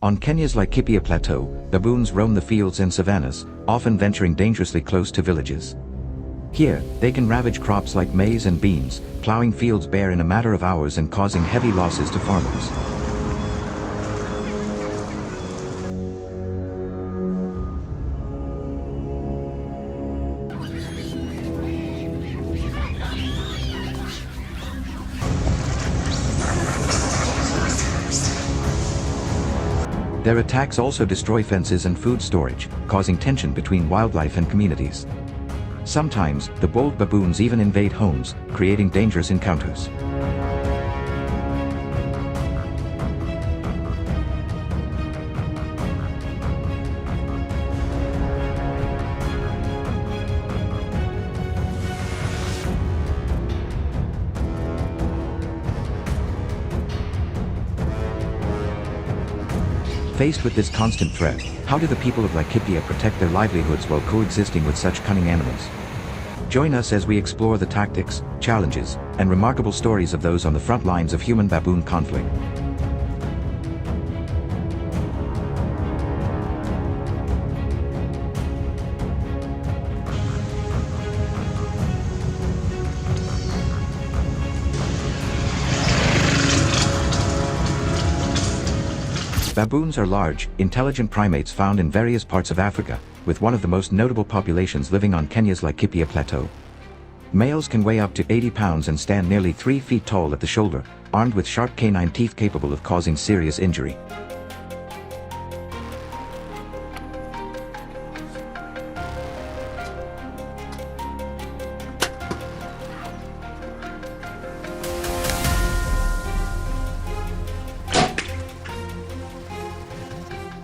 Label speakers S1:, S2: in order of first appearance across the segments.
S1: On Kenya's Laikipia Plateau, baboons roam the fields and savannas, often venturing dangerously close to villages. Here, they can ravage crops like maize and beans, plowing fields bare in a matter of hours and causing heavy losses to farmers. Their attacks also destroy fences and food storage, causing tension between wildlife and communities. Sometimes, the bold baboons even invade homes, creating dangerous encounters. Faced with this constant threat, how do the people of Laikipia protect their livelihoods while coexisting with such cunning animals? Join us as we explore the tactics, challenges, and remarkable stories of those on the front lines of human-baboon conflict. Baboons are large, intelligent primates found in various parts of Africa, with one of the most notable populations living on Kenya's Laikipia Plateau. Males can weigh up to 80 pounds and stand nearly 3 feet tall at the shoulder, armed with sharp canine teeth capable of causing serious injury.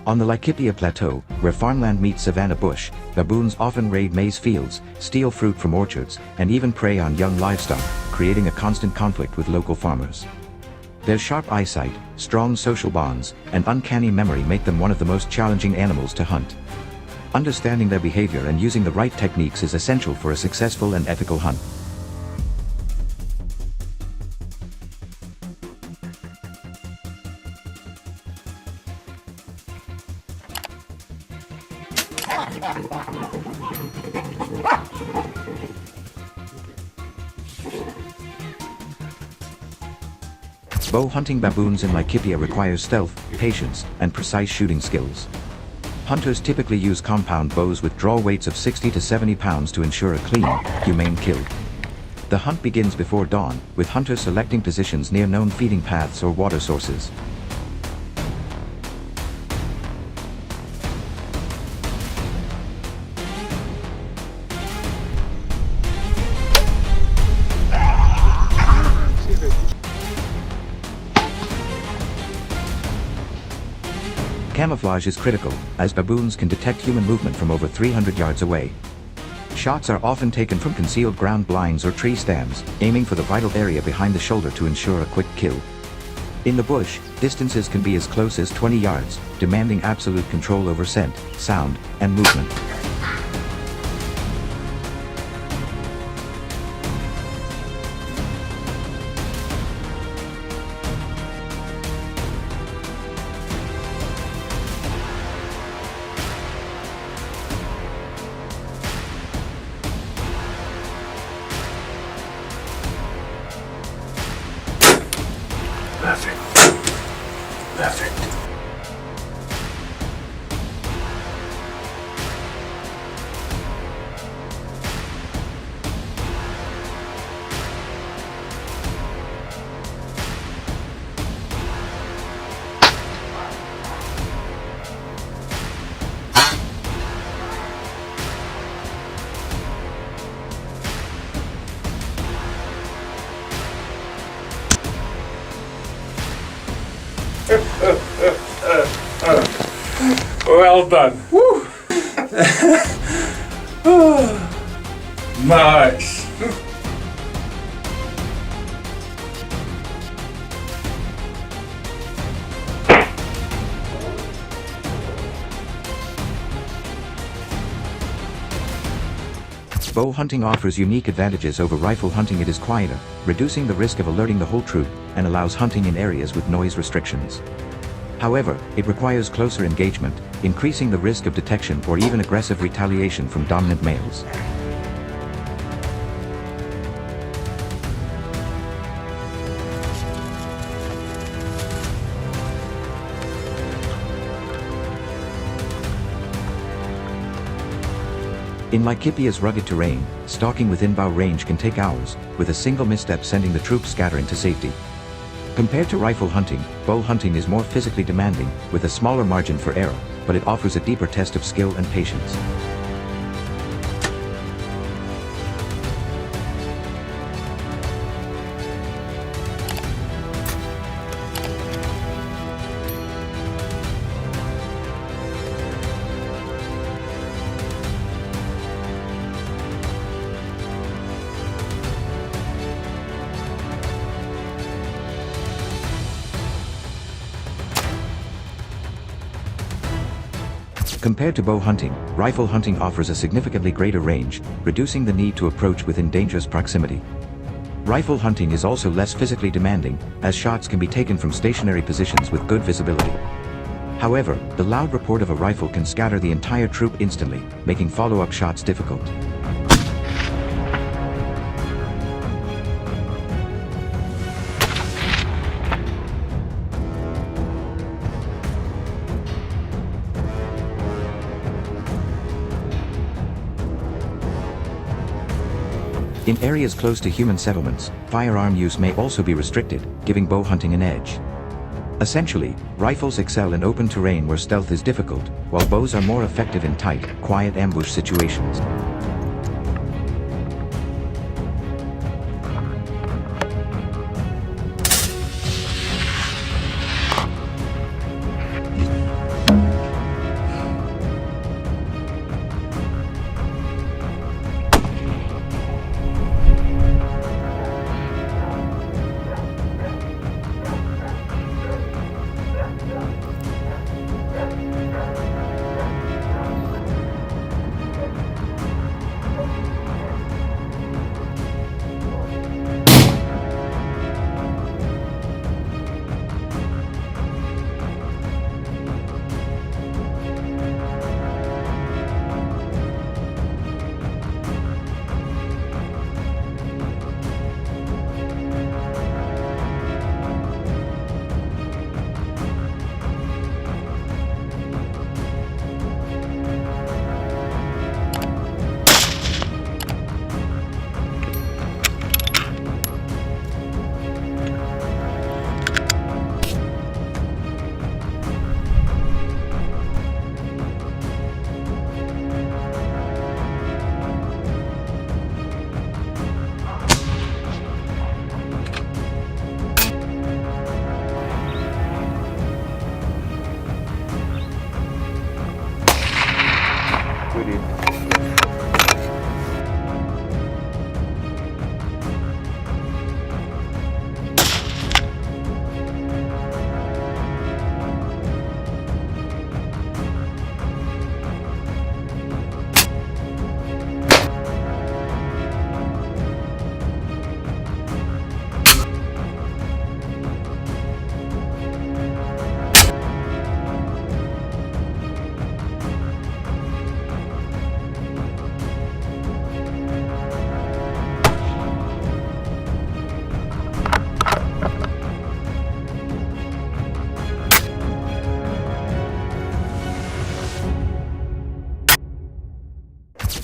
S1: On the Laikipia Plateau, where farmland meets savanna bush, baboons often raid maize fields, steal fruit from orchards, and even prey on young livestock, creating a constant conflict with local farmers. Their sharp eyesight, strong social bonds, and uncanny memory make them one of the most challenging animals to hunt. Understanding their behavior and using the right techniques is essential for a successful and ethical hunt. Bow hunting baboons in Laikipia requires stealth, patience, and precise shooting skills. Hunters typically use compound bows with draw weights of 60 to 70 pounds to ensure a clean, humane kill. The hunt begins before dawn, with hunters selecting positions near known feeding paths or water sources. Camouflage is critical, as baboons can detect human movement from over 300 yards away. Shots are often taken from concealed ground blinds or tree stands, aiming for the vital area behind the shoulder to ensure a quick kill. In the bush, distances can be as close as 20 yards, demanding absolute control over scent, sound, and movement.
S2: Perfect. Well done. Woo! Nice.
S1: Bow hunting offers unique advantages over rifle hunting. It is quieter, reducing the risk of alerting the whole troop, and allows hunting in areas with noise restrictions. However, it requires closer engagement, increasing the risk of detection or even aggressive retaliation from dominant males. In Laikipia's rugged terrain, stalking within bow range can take hours, with a single misstep sending the troops scattering to safety. Compared to rifle hunting, bow hunting is more physically demanding, with a smaller margin for error, but it offers a deeper test of skill and patience. Compared to bow hunting, rifle hunting offers a significantly greater range, reducing the need to approach within dangerous proximity. Rifle hunting is also less physically demanding, as shots can be taken from stationary positions with good visibility. However, the loud report of a rifle can scatter the entire troop instantly, making follow-up shots difficult. In areas close to human settlements, firearm use may also be restricted, giving bow hunting an edge. Essentially, rifles excel in open terrain where stealth is difficult, while bows are more effective in tight, quiet ambush situations.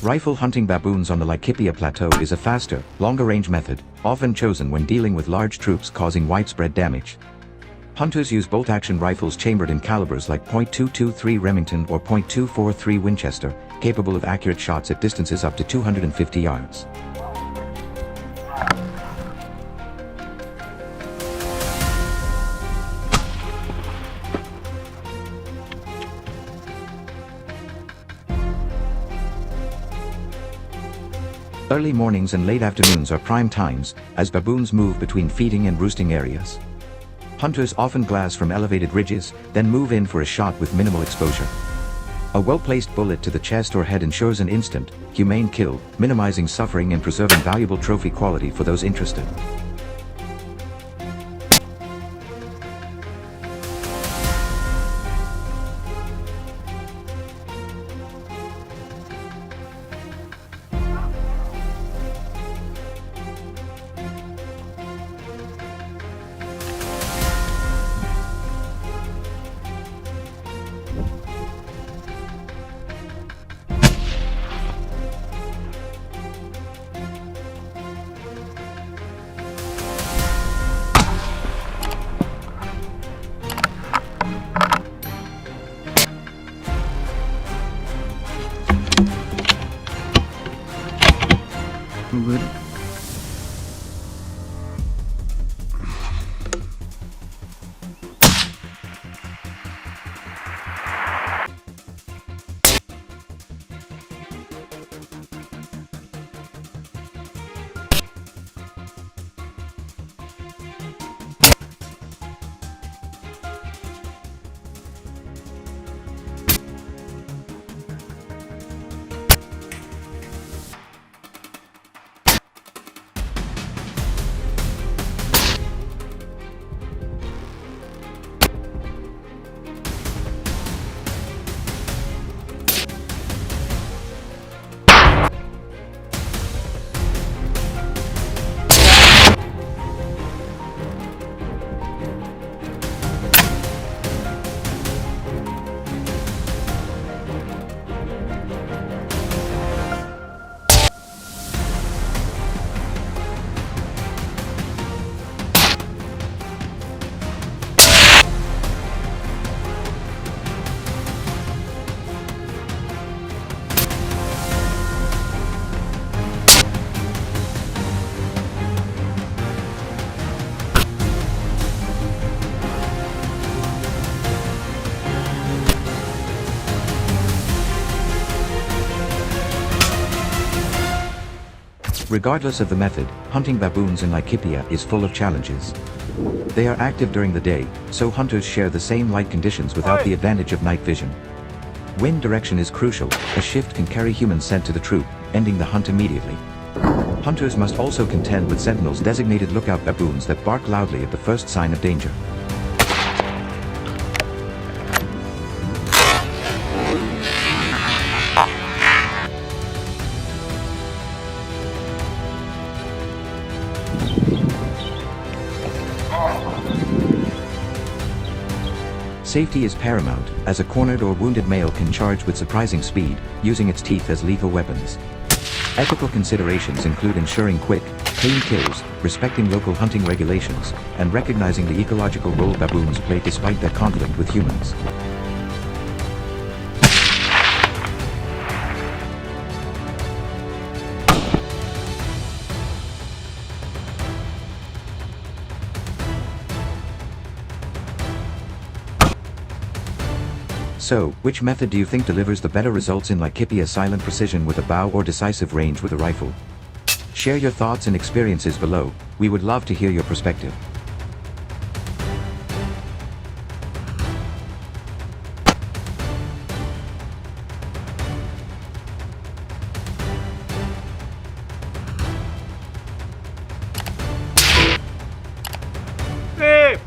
S1: Rifle hunting baboons on the Laikipia Plateau is a faster, longer-range method, often chosen when dealing with large troops causing widespread damage. Hunters use bolt-action rifles chambered in calibers like .223 Remington or .243 Winchester, capable of accurate shots at distances up to 250 yards. Early mornings and late afternoons are prime times, as baboons move between feeding and roosting areas. Hunters often glass from elevated ridges, then move in for a shot with minimal exposure. A well-placed bullet to the chest or head ensures an instant, humane kill, minimizing suffering and preserving valuable trophy quality for those interested.
S3: Good.
S1: Regardless of the method, hunting baboons in Laikipia is full of challenges. They are active during the day, so hunters share the same light conditions without the advantage of night vision. Wind direction is crucial. A shift can carry human scent to the troop, ending the hunt immediately. Hunters must also contend with sentinels designated lookout baboons that bark loudly at the first sign of danger. Safety is paramount, as a cornered or wounded male can charge with surprising speed, using its teeth as lethal weapons. Ethical considerations include ensuring quick, clean kills, respecting local hunting regulations, and recognizing the ecological role baboons play despite their conflict with humans. So, which method do you think delivers the better results in Laikipia? Silent precision with a bow or decisive range with a rifle? Share your thoughts and experiences below. We would love to hear your perspective.
S2: Hey!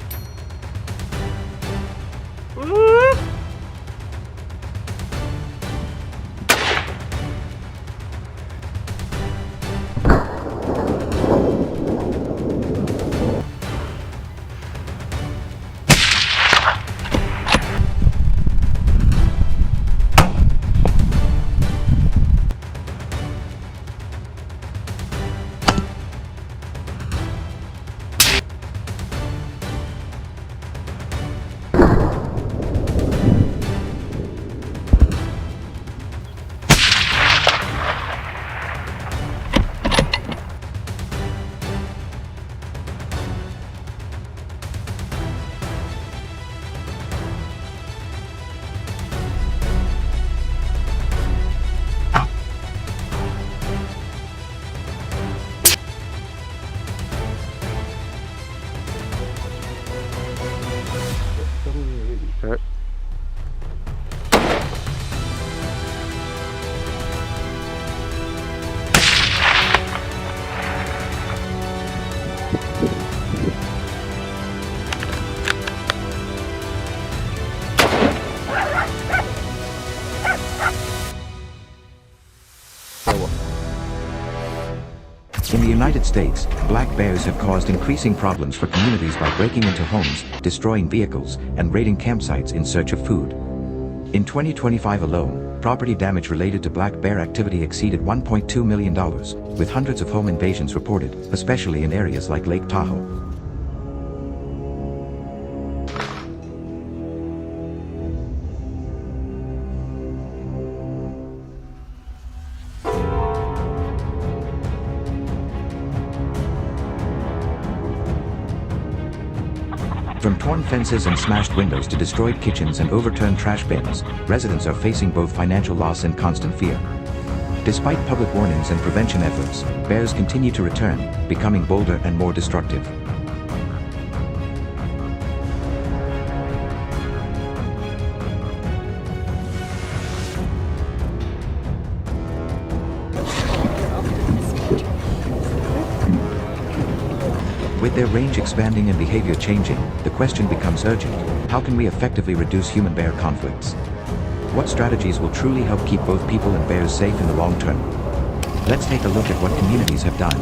S2: Woo! Okay.
S1: In the United States, black bears have caused increasing problems for communities by breaking into homes, destroying vehicles, and raiding campsites in search of food. In 2025 alone, property damage related to black bear activity exceeded $1.2 million, with hundreds of home invasions reported, especially in areas like Lake Tahoe. From torn fences and smashed windows to destroyed kitchens and overturned trash bins, residents are facing both financial loss and constant fear. Despite public warnings and prevention efforts, bears continue to return, becoming bolder and more destructive. With their range expanding and behavior changing, the question becomes urgent: how can we effectively reduce human-bear conflicts? What strategies will truly help keep both people and bears safe in the long term? Let's take a look at what communities have done.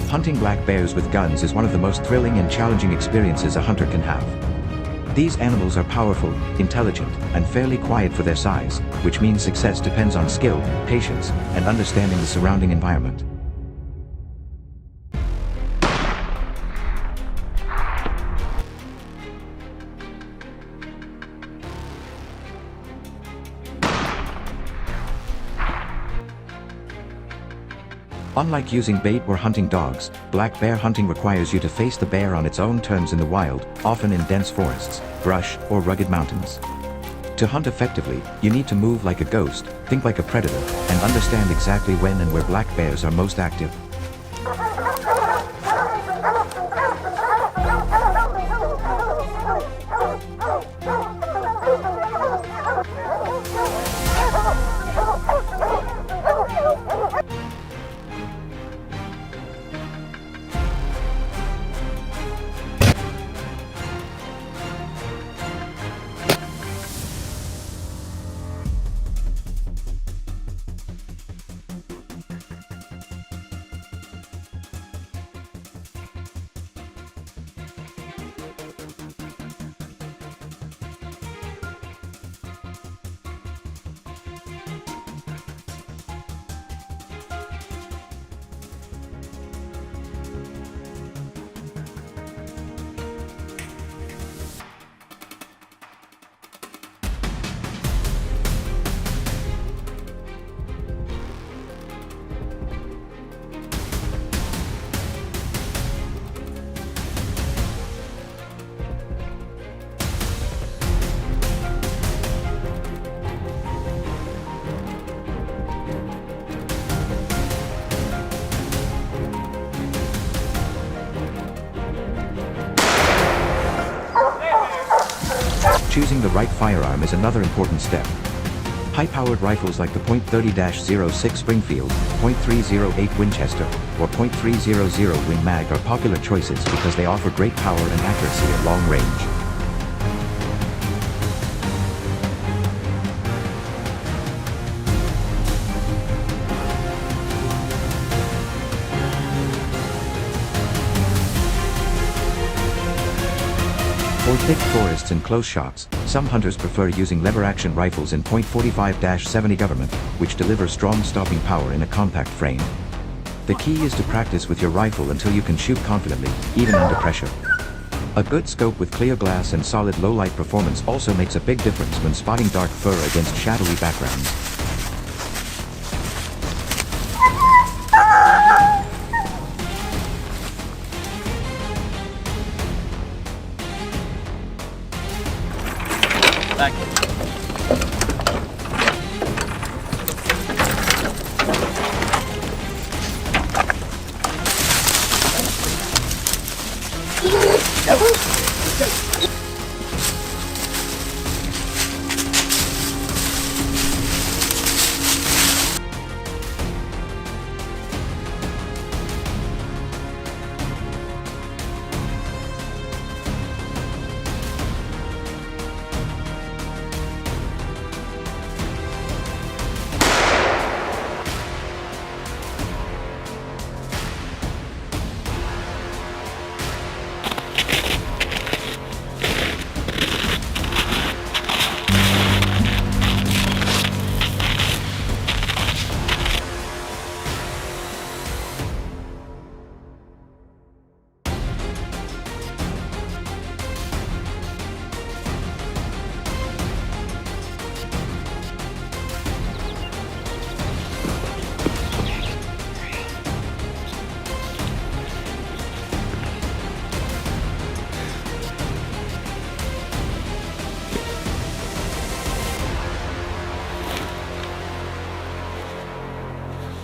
S1: Hunting black bears with guns is one of the most thrilling and challenging experiences a hunter can have. These animals are powerful, intelligent, and fairly quiet for their size, which means success depends on skill, patience, and understanding the surrounding environment. Unlike using bait or hunting dogs, black bear hunting requires you to face the bear on its own terms in the wild, often in dense forests, brush, or rugged mountains. To hunt effectively, you need to move like a ghost, think like a predator, and understand exactly when and where black bears are most active. Choosing the right firearm is another important step. High-powered rifles like the .30-06 Springfield, .308 Winchester, or .300 Win Mag are popular choices because they offer great power and accuracy at long range. For thick forests and close shots, some hunters prefer using lever-action rifles in .45-70 Government, which deliver strong stopping power in a compact frame. The key is to practice with your rifle until you can shoot confidently, even under pressure. A good scope with clear glass and solid low-light performance also makes a big difference when spotting dark fur against shadowy backgrounds.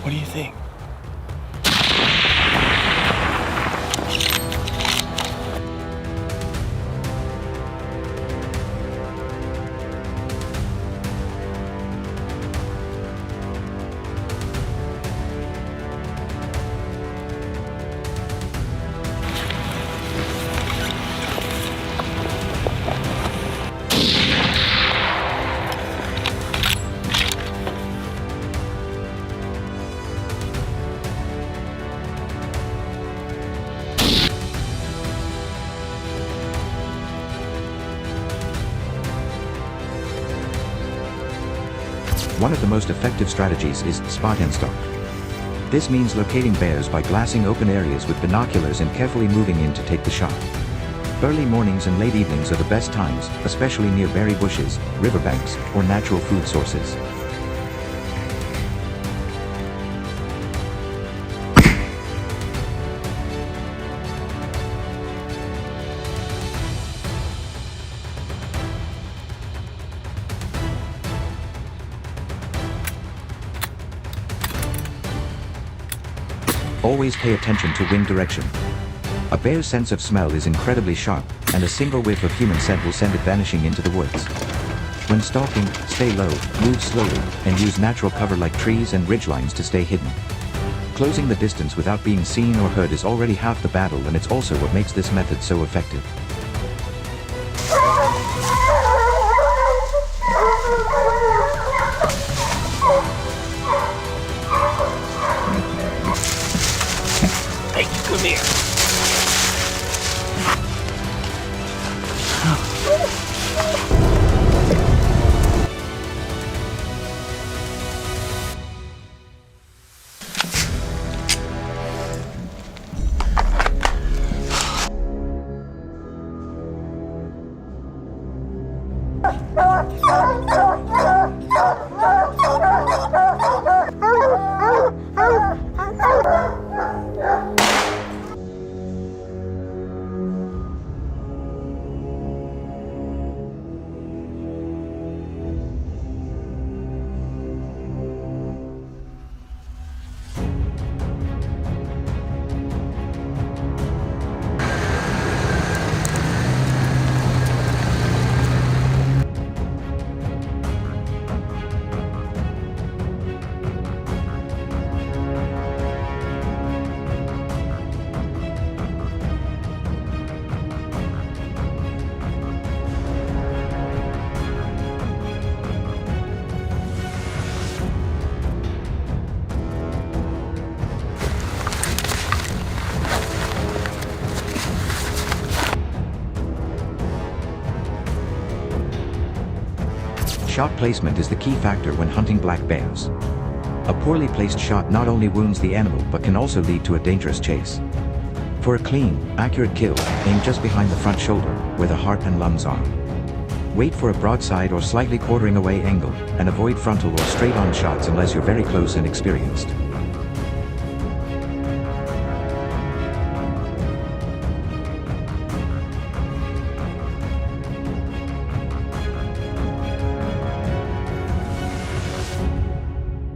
S2: What do you think?
S1: One of the most effective strategies is spot and stalk. This means locating bears by glassing open areas with binoculars and carefully moving in to take the shot. Early mornings and late evenings are the best times, especially near berry bushes, riverbanks, or natural food sources. Always pay attention to wind direction. A bear's sense of smell is incredibly sharp, and a single whiff of human scent will send it vanishing into the woods. When stalking, stay low, move slowly, and use natural cover like trees and ridgelines to stay hidden. Closing the distance without being seen or heard is already half the battle, and it's also what makes this method so effective.
S2: Hey, come here.
S1: Shot placement is the key factor when hunting black bears. A poorly placed shot not only wounds the animal but can also lead to a dangerous chase. For a clean, accurate kill, aim just behind the front shoulder, where the heart and lungs are. Wait for a broadside or slightly quartering away angle, and avoid frontal or straight-on shots unless you're very close and experienced.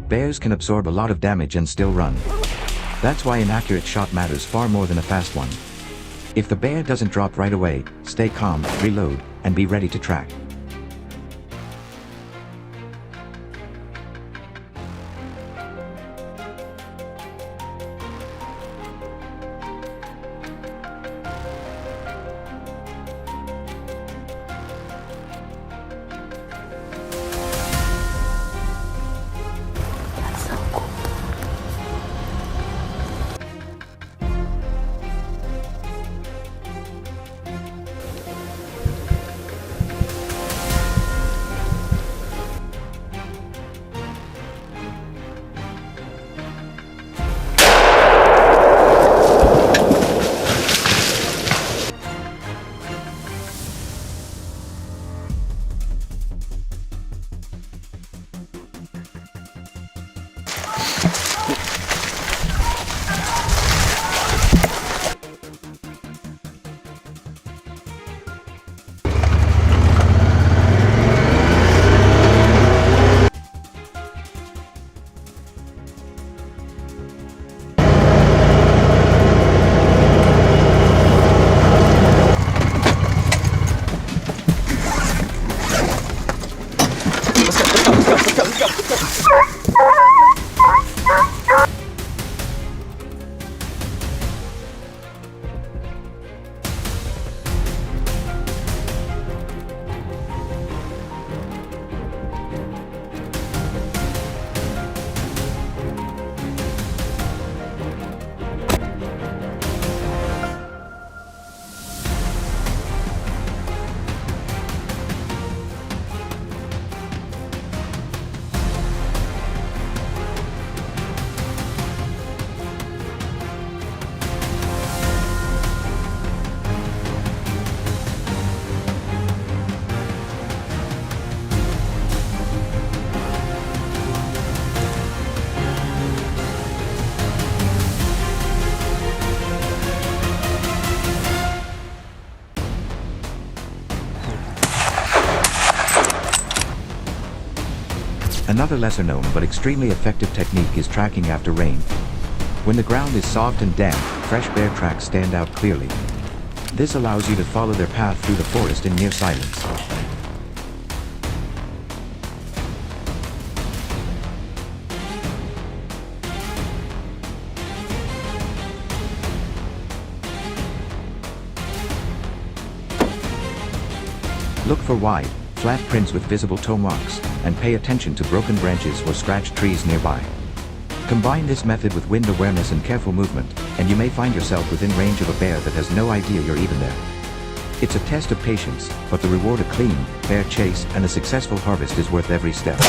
S1: Bears can absorb a lot of damage and still run. That's why an accurate shot matters far more than a fast one. If the bear doesn't drop right away, stay calm, reload, and be ready to track. Another lesser known but extremely effective technique is tracking after rain. When the ground is soft and damp, fresh bear tracks stand out clearly. This allows you to follow their path through the forest in near silence. Look for wide, flat prints with visible toe marks, and pay attention to broken branches or scratched trees nearby. Combine this method with wind awareness and careful movement, and you may find yourself within range of a bear that has no idea you're even there. It's a test of patience, but the reward of clean, fair chase and a successful harvest is worth every step.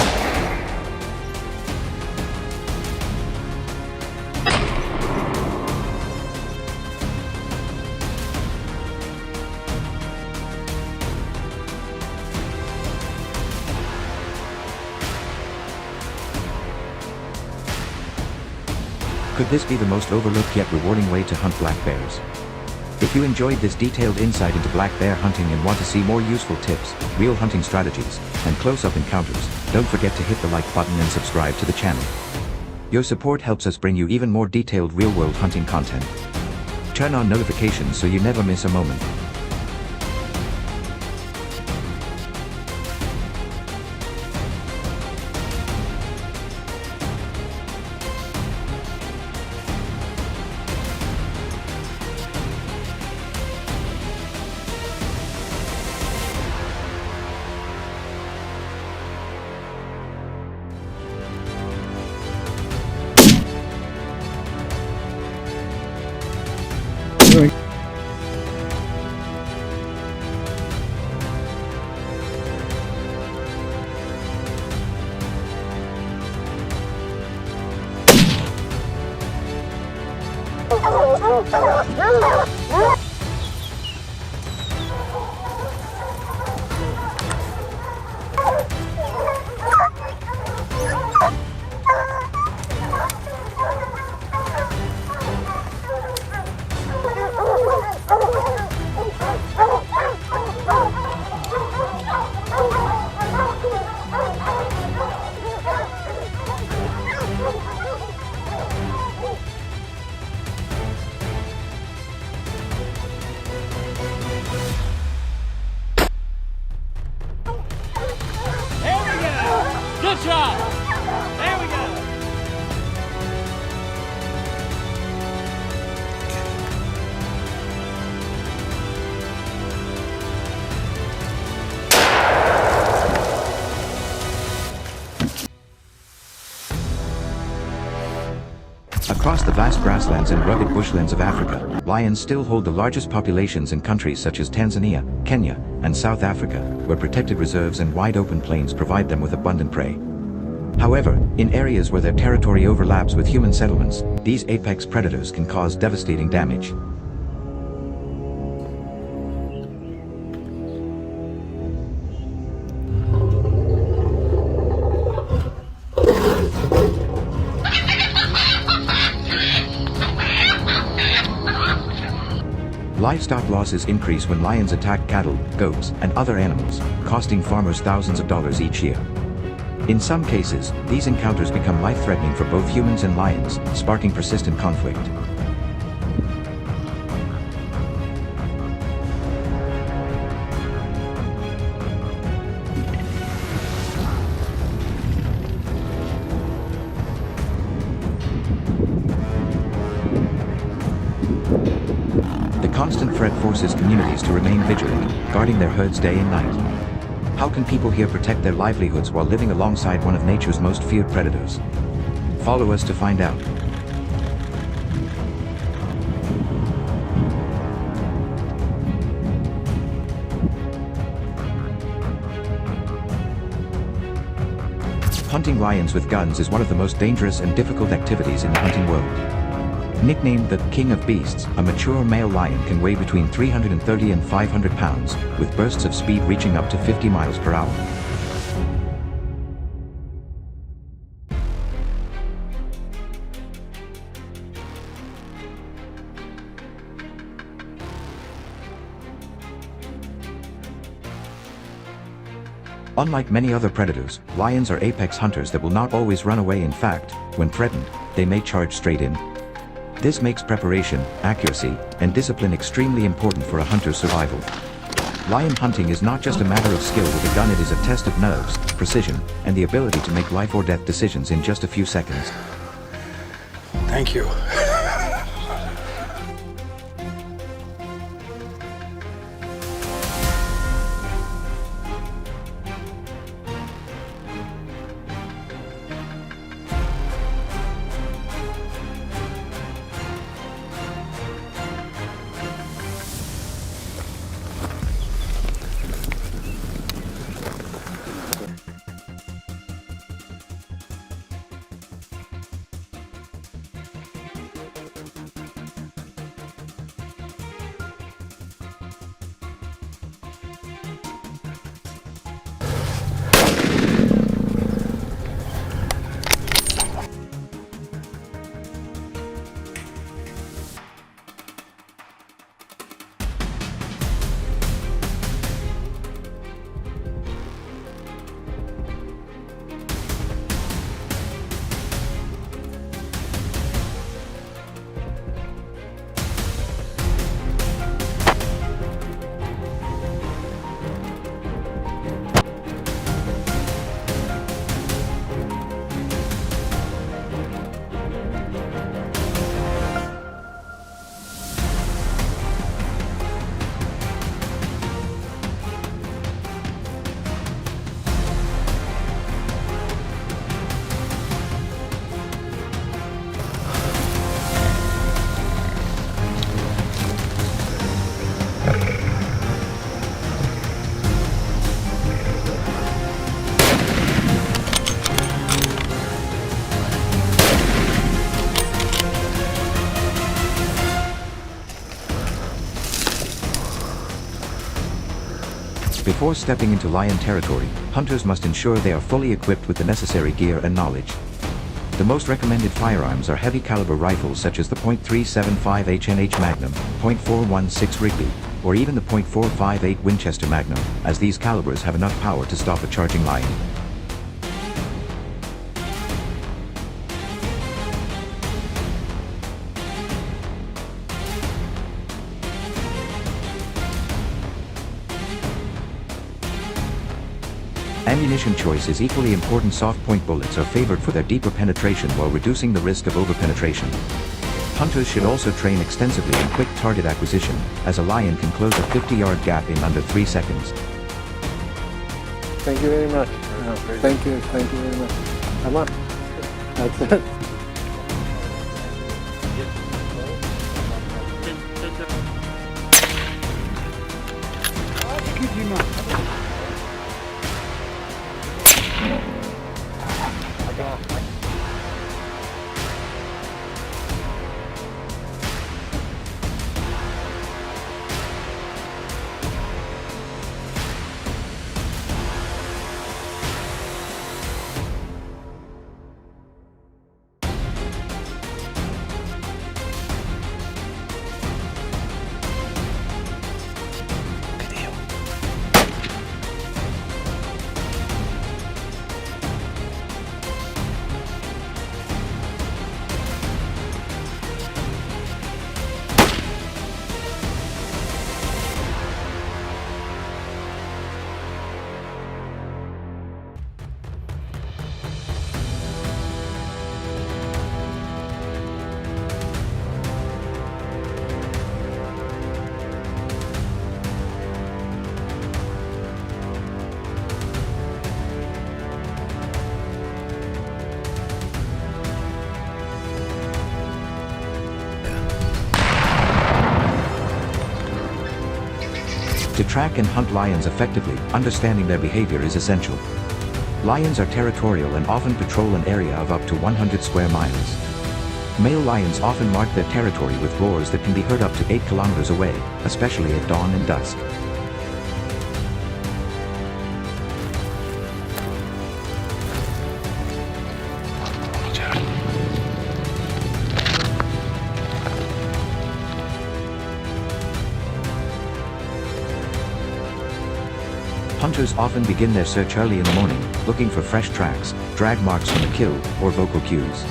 S1: Could this be the most overlooked yet rewarding way to hunt black bears? If you enjoyed this detailed insight into black bear hunting and want to see more useful tips, real hunting strategies, and close-up encounters, don't forget to hit the like button and subscribe to the channel. Your support helps us bring you even more detailed real-world hunting content. Turn on notifications so you never miss a moment.
S2: Good shot! There we go!
S1: Across the vast grasslands and rugged bushlands of Africa, lions still hold the largest populations in countries such as Tanzania, Kenya, and South Africa, where protected reserves and wide open plains provide them with abundant prey. However, in areas where their territory overlaps with human settlements, these apex predators can cause devastating damage. Livestock losses increase when lions attack cattle, goats, and other animals, costing farmers thousands of dollars each year. In some cases, these encounters become life-threatening for both humans and lions, sparking persistent conflict. The constant threat forces communities to remain vigilant, guarding their herds day and night. How can people here protect their livelihoods while living alongside one of nature's most feared predators? Follow us to find out. Hunting lions with guns is one of the most dangerous and difficult activities in the hunting world. Nicknamed the King of Beasts, a mature male lion can weigh between 330 and 500 pounds, with bursts of speed reaching up to 50 miles per hour. Unlike many other predators, lions are apex hunters that will not always run away. In fact, when threatened, they may charge straight in. This makes preparation, accuracy, and discipline extremely important for a hunter's survival. Lion hunting is not just a matter of skill with a gun, it is a test of nerves, precision, and the ability to make life or death decisions in just a few seconds.
S3: Thank you.
S1: Before stepping into lion territory, hunters must ensure they are fully equipped with the necessary gear and knowledge. The most recommended firearms are heavy caliber rifles such as the .375 HNH Magnum, .416 Rigby, or even the .458 Winchester Magnum, as these calibers have enough power to stop a charging lion. Ammunition choice is equally important. Soft point bullets are favored for their deeper penetration while reducing the risk of overpenetration. Hunters should also train extensively in quick target acquisition, as a lion can close a 50-yard gap in under 3 seconds.
S3: Thank you very much. Thank you very much. Come on. That's it.
S1: To track and hunt lions effectively, understanding their behavior is essential. Lions are territorial and often patrol an area of up to 100 square miles. Male lions often mark their territory with roars that can be heard up to 8 kilometers away, especially at dawn and dusk. Hunters often begin their search early in the morning, looking for fresh tracks, drag marks from the kill, or vocal cues.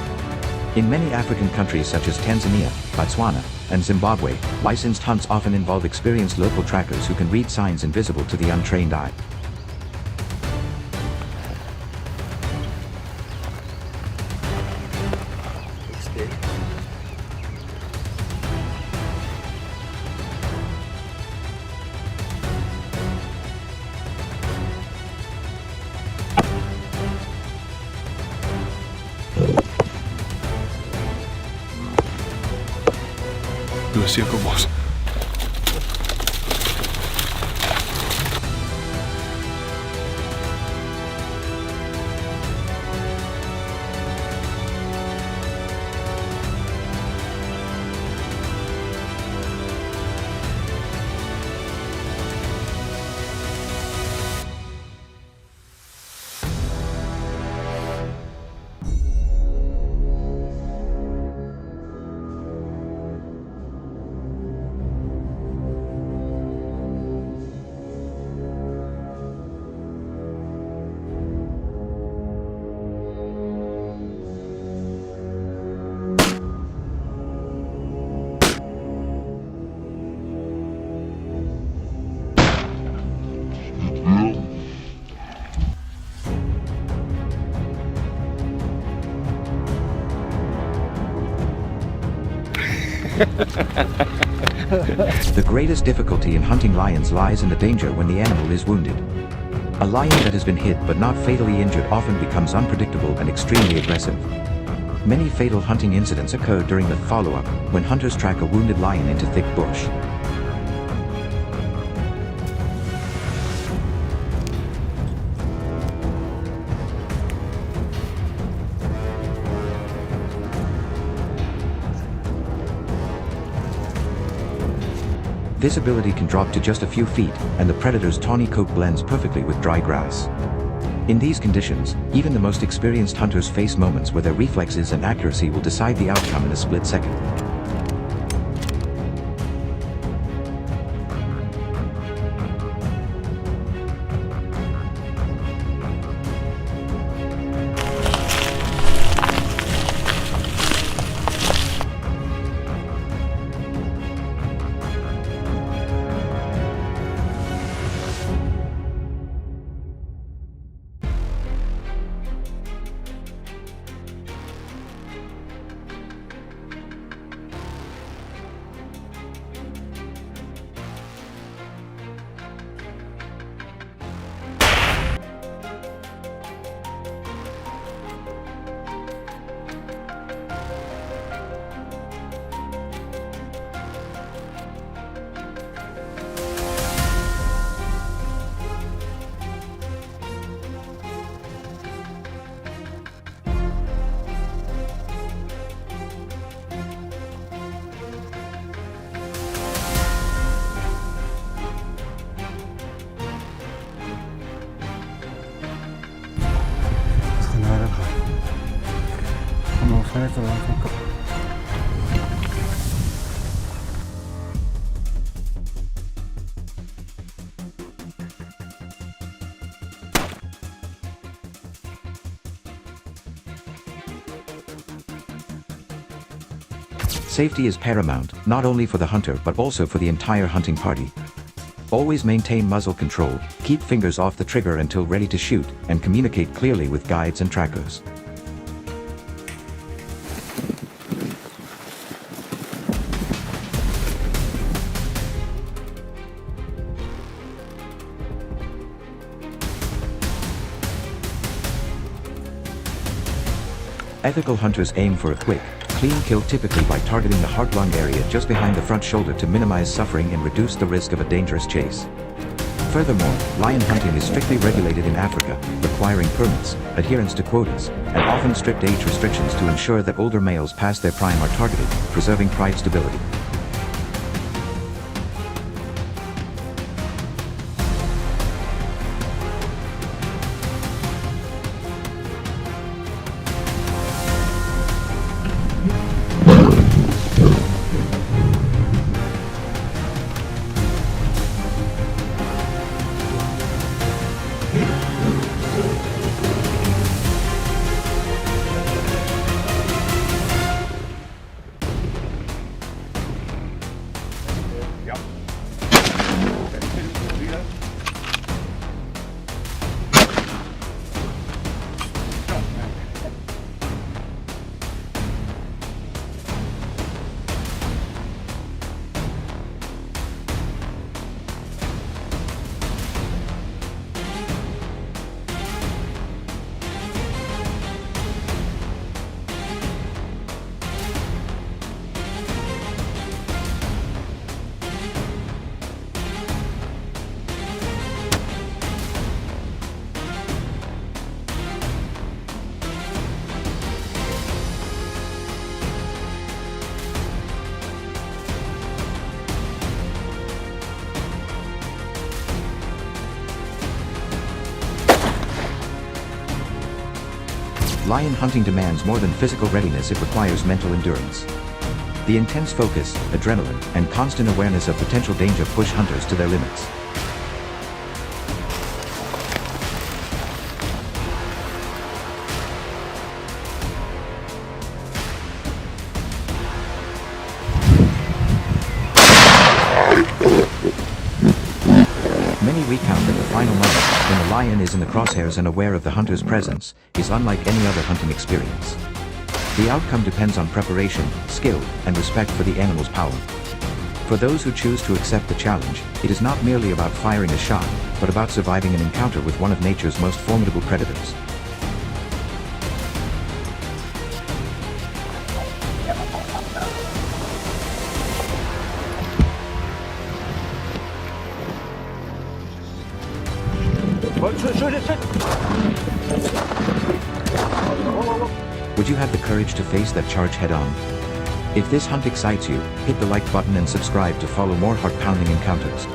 S1: In many African countries such as Tanzania, Botswana, and Zimbabwe, licensed hunts often involve experienced local trackers who can read signs invisible to the untrained eye.
S4: Do a circle, boss.
S1: The greatest difficulty in hunting lions lies in the danger when the animal is wounded. A lion that has been hit but not fatally injured often becomes unpredictable and extremely aggressive. Many fatal hunting incidents occur during the follow-up, when hunters track a wounded lion into thick bush. Visibility can drop to just a few feet, and the predator's tawny coat blends perfectly with dry grass. In these conditions, even the most experienced hunters face moments where their reflexes and accuracy will decide the outcome in a split second. Safety is paramount, not only for the hunter but also for the entire hunting party. Always maintain muzzle control, keep fingers off the trigger until ready to shoot, and communicate clearly with guides and trackers. Ethical hunters aim for a quick, clean kill, typically by targeting the heart-lung area just behind the front shoulder to minimize suffering and reduce the risk of a dangerous chase. Furthermore, lion hunting is strictly regulated in Africa, requiring permits, adherence to quotas, and often strict age restrictions to ensure that older males past their prime are targeted, preserving pride stability. Lion hunting demands more than physical readiness, it requires mental endurance. The intense focus, adrenaline, and constant awareness of potential danger push hunters to their limits. Many recount that the final moment, when the lion is in the crosshairs and aware of the hunter's presence, is unlike any other hunting experience. The outcome depends on preparation, skill, and respect for the animal's power. For those who choose to accept the challenge, it is not merely about firing a shot, but about surviving an encounter with one of nature's most formidable predators. Would you have the courage to face that charge head-on? If this hunt excites you, hit the like button and subscribe to follow more heart-pounding encounters.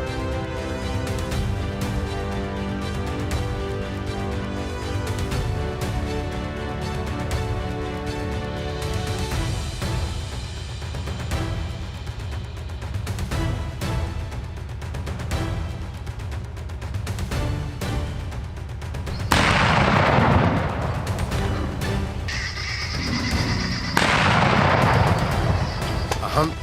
S5: Hunt